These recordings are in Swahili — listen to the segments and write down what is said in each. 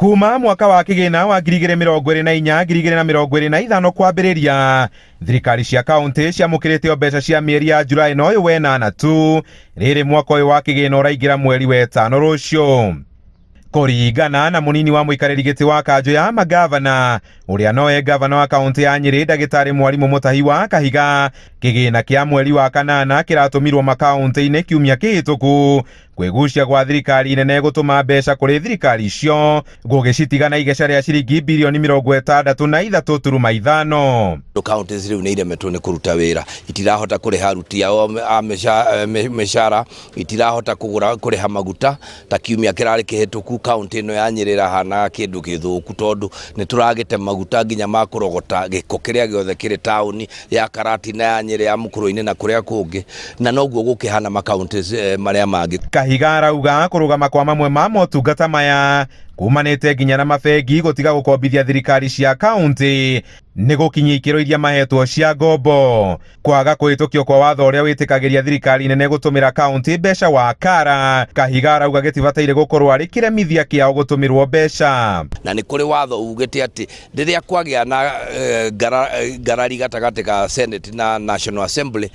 Kuma mwaka wa kĩgĩna wa 2024-2025 kwambĩrĩria, thirikari cia kaũntĩ ciamũkĩrĩte mbeca cia mĩeri ya Julai na ũyũ wa 8 tu, rĩrĩ mwaka ũyũ wa kĩgĩna ũraingĩra mweri wa 5 rũciũ. Kũringana na mũnini wa mũikarĩri gĩtĩ wa kanjũ ya magavana, ũrĩa nowe gavana wa kaũntĩ ya Nyĩrĩ ndagĩtarĩ Mwarimũ Mũtahi wa Kahiga, kĩgĩna kĩa mweri wa kanana kĩratũmirwo makaũntĩ-inĩ kiumia kĩhĩtũku kwĩgucia gwa thirikari nene gũtũma mbeca kũrĩ thirikari icio gũgĩcitiga na igeca rĩa ciringi birioni 63.5. Kaũntĩ rĩu nĩ iremetwo nĩ kũruta wĩra, itirahota kũrĩha aruti ao mĩcara, itirahota kũrĩha maguta. Ta kiumia kĩrarĩ kĩhĩtũku kaũntĩ ĩno ya Nyĩrĩ ĩrahana kĩndũ gĩthũku tondũ nĩ tũragĩte maguta nginya ma kũrogota gĩko kĩrĩa gĩothe kĩrĩ taũni ya Karatina, ya Nyĩrĩ, ya Mũkũrũ-inĩ na kũrĩa kũngĩ, na noguo gũkĩhana makaũntĩ marĩa mangĩ. Kahiga arauga kũrũgama kwa mamwe ma motungata maya kumanĩte nginya na mabengi gũtiga gũkombithia thirikari cia kaũntĩ nĩ gũkinyia ikĩro iria mahetwo cia ngombo. Kwaga kũhĩtũkio kwa watho ũrĩa wĩtĩkagĩria thirikari nene gũtũmĩra kaũntĩ mbeca wa kara, Kahiga arauga gĩtibataire gũkorwo arĩ kĩremithia kĩao gũtũmĩrwo mbeca. Na nĩ kũrĩ watho ugĩte atĩ rĩrĩa kwagĩa na ngarari gatagatĩ ka Senate na National Assembly,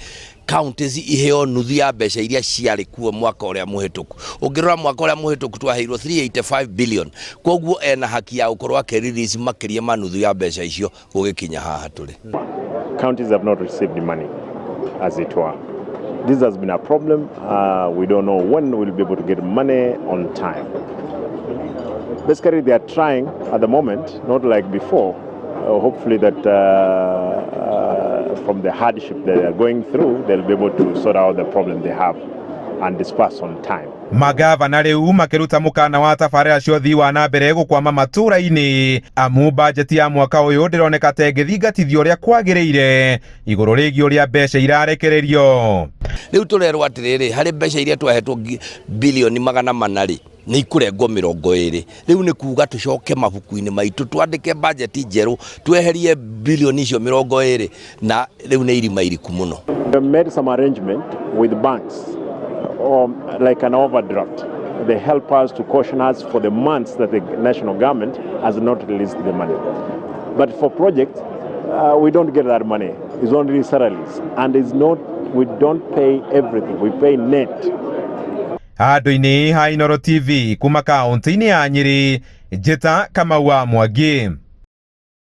counties iheo nuthu ya mbeca iria ciarĩ kuo mwaka ũrĩa mũhĩtũku. Ũngĩrora mwaka ũrĩa mũhĩtũku twaheirwo 385 billion, koguo ena haki ya gũkorwo akĩrelease makĩria ma nuthu ya mbeca icio gũgĩkinya haha tũrĩ. Counties have not received the money as it were. This has been a problem. We don't know when we'll be able to get money on time. Basically, they are trying at the moment, not like before. Hopefully that from the hardship they are going through, they'll be able to sort out the problem they have and disperse on time. Magavana rĩu makĩruta mũkana wa tabarĩra cia ũthii wa na mbere gũkwama matũũra-inĩ, amu bajeti ya mwaka ũyũ ndĩroneka ta ĩngĩthingatithio ũrĩa kwagĩrĩire igũrũ rĩgiĩ ũrĩa mbeca irarekererio. Rĩu tũrerwo atĩrĩrĩ, harĩ mbeca iria twahetwo birioni 400 nĩ ikũrengwo 20. Rĩu nĩ kuuga tũcoke mabuku-inĩ maitũ twandĩke bajeti njerũ tweherie birioni icio 20 na rĩu nĩ irima iriku mũno. We made some arrangement with banks like an overdraft. They help us to caution us for the months that the national government has not released the money. But for projects, we don't get that money. It's only salaries, and we don't pay everything. We pay net. Handũ-inĩ ha Inooro TV kuma kaũntĩ-inĩ ya Nyĩrĩ, njĩta Kamau wa Mwangi.